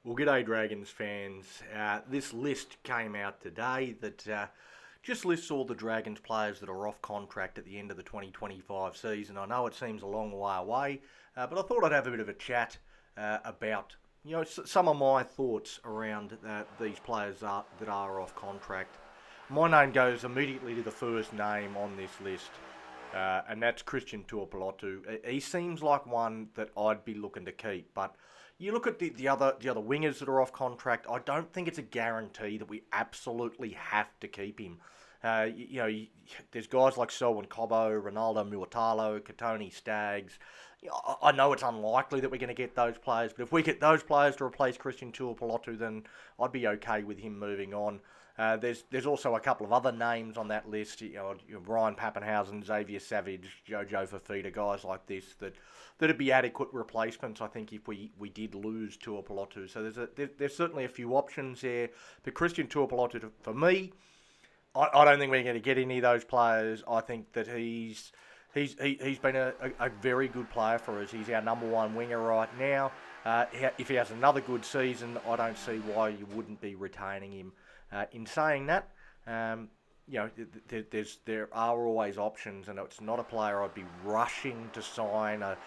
Well, g'day Dragons fans. This list came out today that just lists all the Dragons players that are off contract at the end of the 2025 season. I know it seems a long way away, but I thought I'd have a bit of a chat about some of my thoughts around these players that are off contract. My name goes immediately to the first name on this list, and that's Christian Tuipulotu. He seems like one that I'd be looking to keep, but you look at the other wingers that are off contract. I don't think it's a guarantee that we absolutely have to keep him. There's guys like Selwyn Cobbo, Ronaldo Muatalo, Katoni Staggs. I know it's unlikely that we're going to get those players, but if we get those players to replace Christian Tuipulotu, then I'd be okay with him moving on. There's also a couple of other names on that list. Ryan Pappenhausen, Xavier Savage, Jojo Fafita, guys like this that'd be adequate replacements. I think if we did lose Tuipulotu, so there's certainly a few options there. But Christian Tuipulotu, for me, I don't think we're going to get any of those players. I think that he's been a very good player for us. He's our number one winger right now. If he has another good season, I don't see why you wouldn't be retaining him. In saying that, there are always options, and it's not a player I'd be rushing to sign, a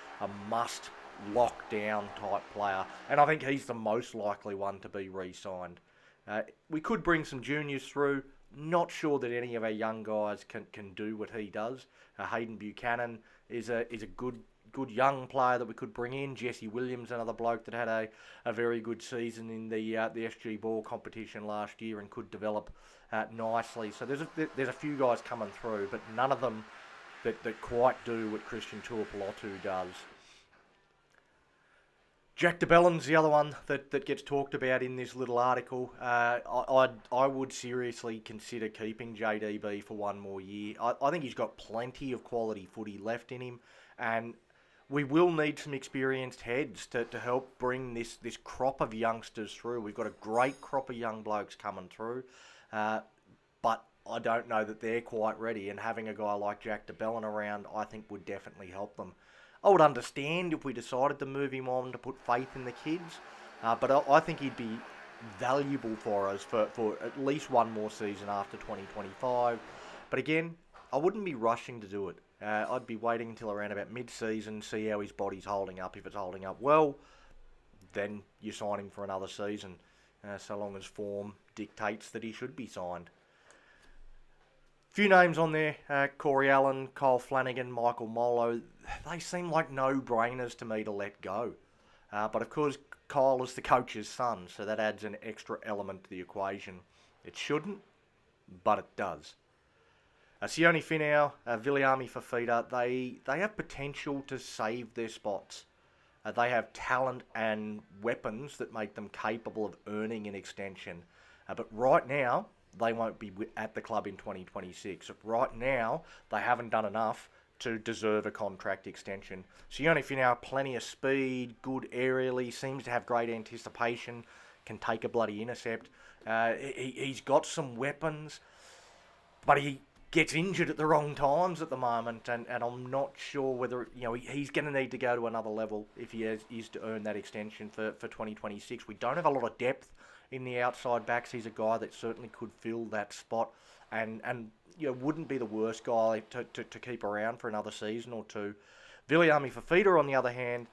must lock down type player. And I think he's the most likely one to be re-signed. We could bring some juniors through. Not sure that any of our young guys can do what he does. Hayden Buchanan is a good young player that we could bring in. Jesse Williams, another bloke that had a very good season in the SG Ball competition last year and could develop nicely. So there's a few guys coming through, but none of them that quite do what Christian Tuipulotu does. Jack de Bellin's the other one that gets talked about in this little article. I would seriously consider keeping JDB for one more year. I think he's got plenty of quality footy left in him, and we will need some experienced heads to help bring this crop of youngsters through. We've got a great crop of young blokes coming through, but I don't know that they're quite ready, and having a guy like Jack de Belin around, I think, would definitely help them. I would understand if we decided to move him on to put faith in the kids, but I think he'd be valuable for us for at least one more season after 2025. But again, I wouldn't be rushing to do it. I'd be waiting until around about mid-season, see how his body's holding up. If it's holding up well, then you sign him for another season, so long as form dictates that he should be signed. Few names on there, Corey Allen, Kyle Flanagan, Michael Molo. They seem like no-brainers to me to let go. But of course, Kyle is the coach's son, so that adds an extra element to the equation. It shouldn't, but it does. Sione Finau, Viliami Fafita, they have potential to save their spots. They have talent and weapons that make them capable of earning an extension. But right now, they won't be at the club in 2026. Right now, they haven't done enough to deserve a contract extension. Sione Finau, plenty of speed, good aerially, seems to have great anticipation, can take a bloody intercept. He's got some weapons, but he gets injured at the wrong times at the moment, and I'm not sure whether he's going to need to go to another level if he is to earn that extension for 2026. We don't have a lot of depth in the outside backs. He's a guy that certainly could fill that spot, and wouldn't be the worst guy to keep around for another season or two. Viliami Fafita, on the other hand,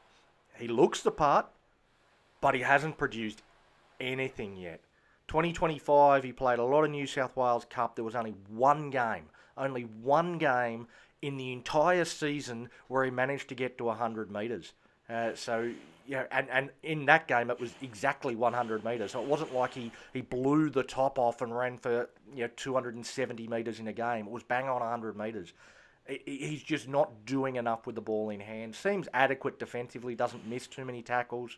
he looks the part, but he hasn't produced anything yet. 2025, he played a lot of New South Wales Cup. There was only one game in the entire season where he managed to get to 100 metres. And in that game, it was exactly 100 metres. So it wasn't like he blew the top off and ran for 270 metres in a game. It was bang on 100 metres. He's just not doing enough with the ball in hand. Seems adequate defensively, doesn't miss too many tackles.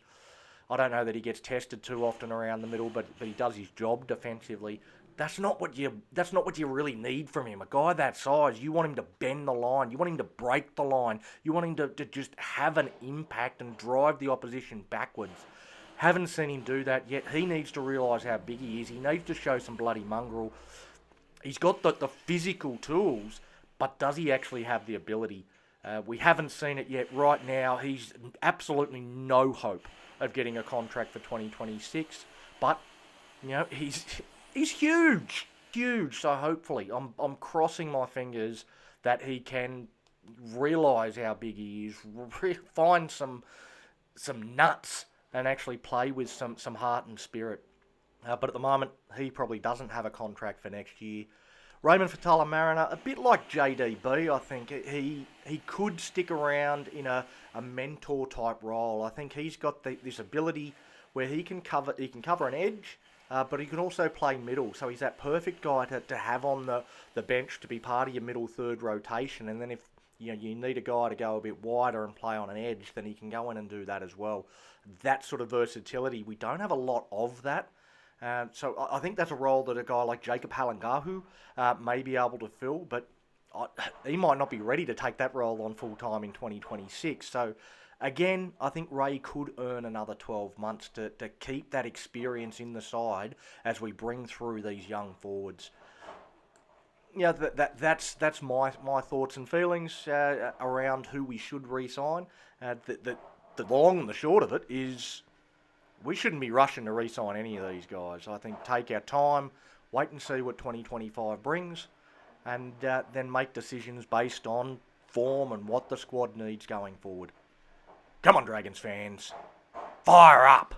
I don't know that he gets tested too often around the middle, but he does his job defensively. That's not what you really need from him. A guy that size, you want him to bend the line, you want him to break the line, you want him to just have an impact and drive the opposition backwards. Haven't seen him do that yet. He needs to realise how big he is. He needs to show some bloody mongrel. He's got the physical tools, but does he actually have the ability? We haven't seen it yet. Right now, he's absolutely no hope of getting a contract for 2026. But he's huge. So hopefully, I'm crossing my fingers that he can realise how big he is, find some nuts, and actually play with some heart and spirit. But at the moment, he probably doesn't have a contract for next year. Raymond Fatala-Mariner, a bit like JDB, I think. He could stick around in a mentor type role. I think he's got this ability where he can cover an edge, but he can also play middle. So he's that perfect guy to have on the bench to be part of your middle third rotation. And then if you need a guy to go a bit wider and play on an edge, then he can go in and do that as well. That sort of versatility, we don't have a lot of that. So I think that's a role that a guy like Jacob Halangahu may be able to fill, but he might not be ready to take that role on full time in 2026. So again, I think Ray could earn another 12 months to keep that experience in the side as we bring through these young forwards. Yeah, that's my thoughts and feelings around who we should re-sign. The long and the short of it is, we shouldn't be rushing to re-sign any of these guys. I think take our time, wait and see what 2025 brings, and then make decisions based on form and what the squad needs going forward. Come on, Dragons fans. Fire up!